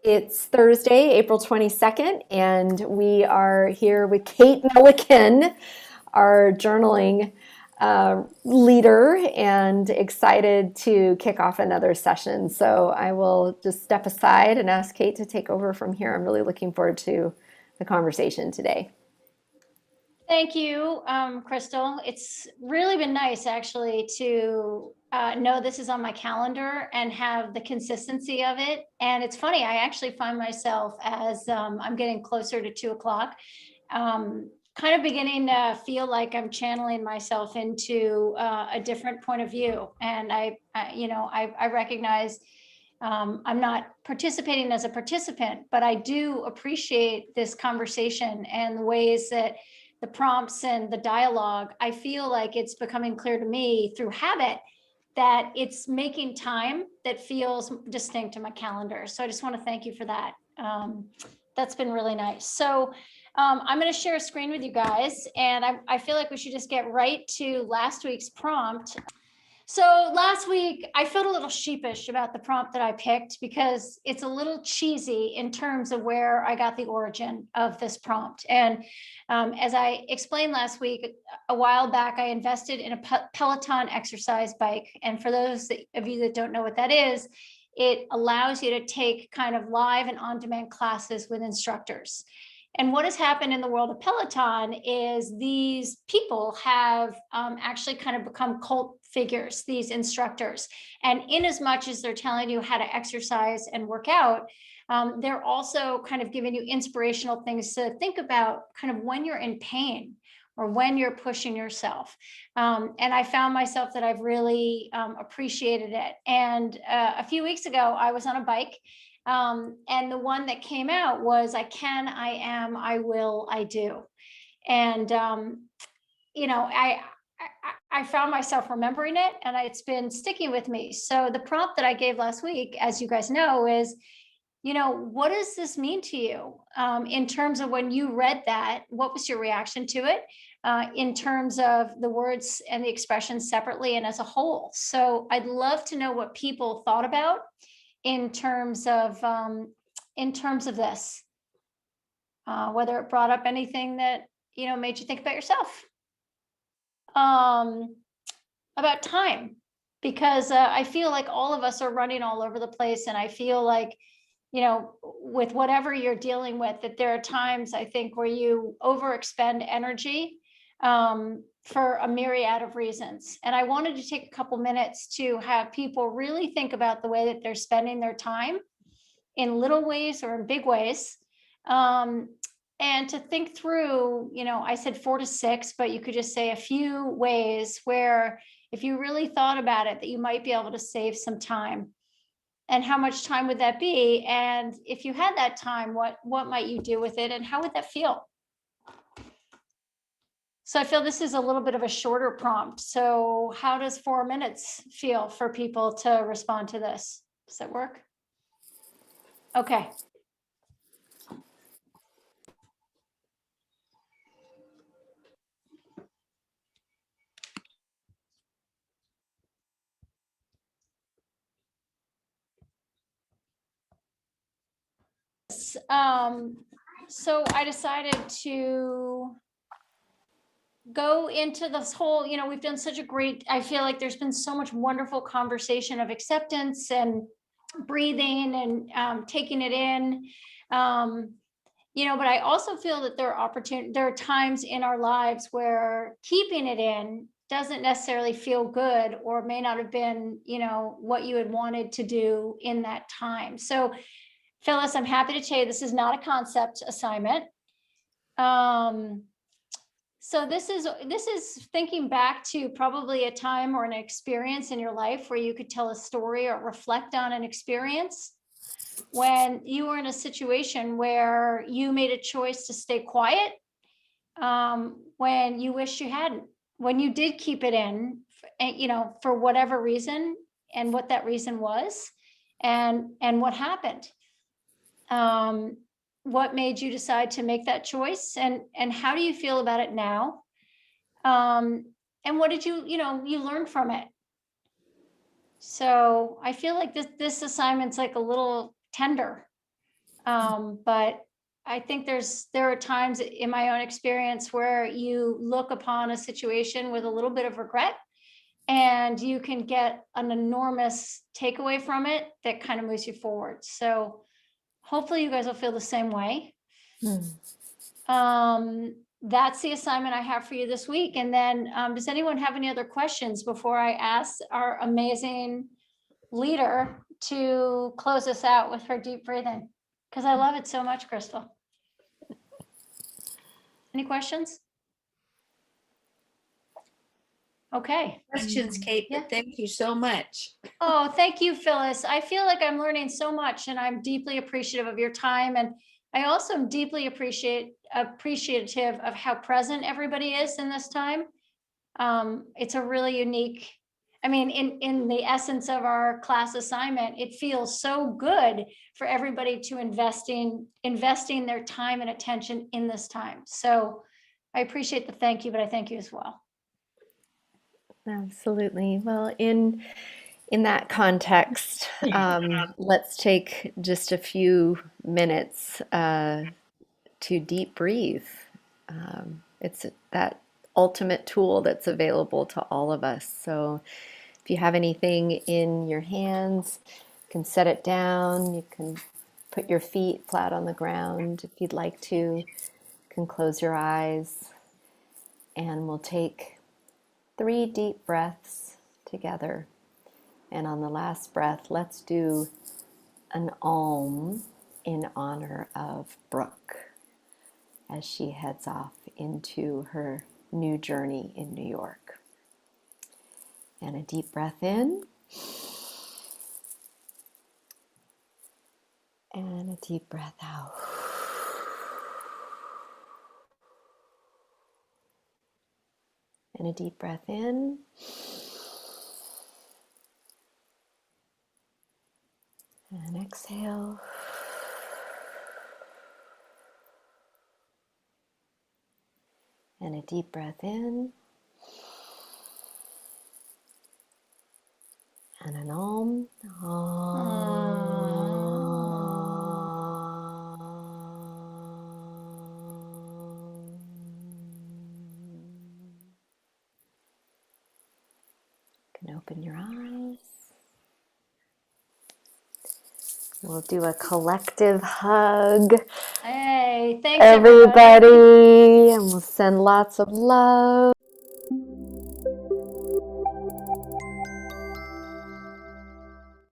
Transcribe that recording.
It's Thursday, April 22nd, and we are here with Kate Milliken, our journaling leader, and excited to kick off another session. So I will just step aside and ask Kate to take over from here. I'm really looking forward to the conversation today. Thank you, Crystal. It's really been nice actually to know this is on my calendar and have the consistency of it. And it's funny, I actually find myself as I'm getting closer to 2 o'clock, kind of beginning to feel like I'm channeling myself into a different point of view. And I recognize I'm not participating as a participant, but I do appreciate this conversation and the ways that the prompts and the dialogue, I feel like it's becoming clear to me through habit that it's making time that feels distinct to my calendar. So I just want to thank you for that. That's been really nice. So I'm going to share a screen with you guys, and I feel like we should just get right to last week's prompt. So last week, I felt a little sheepish about the prompt that I picked because it's a little cheesy in terms of where I got the origin of this prompt. And as I explained last week, a while back, I invested in a Peloton exercise bike. And for those of you that don't know what that is, it allows you to take kind of live and on-demand classes with instructors. And what has happened in the world of Peloton is these people have actually kind of become cult figures, these instructors. And in as much as they're telling you how to exercise and work out, they're also kind of giving you inspirational things to think about kind of when you're in pain or when you're pushing yourself. And I found myself that I've really appreciated it. And a few weeks ago, I was on a bike. And the one that came out was I can, I am, I will, I do. And, I found myself remembering it, and it's been sticking with me. So the prompt that I gave last week, as you guys know, is, what does this mean to you in terms of when you read that? What was your reaction to it in terms of the words and the expressions separately and as a whole? So I'd love to know what people thought about in terms of this, whether it brought up anything that made you think about yourself, about time, because I feel like all of us are running all over the place, and I feel like with whatever you're dealing with, that there are times I think where you overexpend energy for a myriad of reasons. And I wanted to take a couple minutes to have people really think about the way that they're spending their time in little ways or in big ways. And to think through, I said 4 to 6, but you could just say a few ways where if you really thought about it, that you might be able to save some time. And how much time would that be? And if you had that time, what might you do with it? And how would that feel? So I feel this is a little bit of a shorter prompt. So how does 4 minutes feel for people to respond to this? Does that work? Okay. So I decided to go into this whole, we've done such a great, I feel like there's been so much wonderful conversation of acceptance and breathing and taking it in. But I also feel that there are times in our lives where keeping it in doesn't necessarily feel good, or may not have been, what you had wanted to do in that time. So Phyllis, I'm happy to tell you this is not a concept assignment. So this is thinking back to probably a time or an experience in your life where you could tell a story or reflect on an experience when you were in a situation where you made a choice to stay quiet, when you wish you hadn't, when you did keep it in, for whatever reason, and what that reason was, and what happened. What made you decide to make that choice, and how do you feel about it now? And what did you learn from it? So I feel like this assignment's like a little tender. But I think there are times in my own experience where you look upon a situation with a little bit of regret, and you can get an enormous takeaway from it that kind of moves you forward. So hopefully you guys will feel the same way. That's the assignment I have for you this week. And then does anyone have any other questions before I ask our amazing leader to close us out with her deep breathing? Because I love it so much, Crystal. Any questions? Okay. Questions, Kate, Yeah. but thank you so much. Oh, thank you, Phyllis. I feel like I'm learning so much, and I'm deeply appreciative of your time. And I also am deeply appreciative of how present everybody is in this time. It's a really unique, I mean, in the essence of our class assignment, it feels so good for everybody to investing their time and attention in this time. So I appreciate the thank you, but I thank you as well. Absolutely. Well, in that context, let's take just a few minutes to deep breathe. It's that ultimate tool that's available to all of us. So if you have anything in your hands, you can set it down. You can put your feet flat on the ground if you'd like to. You can close your eyes, and we'll take 3 deep breaths together. And on the last breath, let's do an Om in honor of Brooke as she heads off into her new journey in New York. And a deep breath in. And a deep breath out. And a deep breath in. And exhale. And a deep breath in. And an Om. You can open your eyes. We'll do a collective hug. Hey, thanks everybody. Everybody, and we'll send lots of love.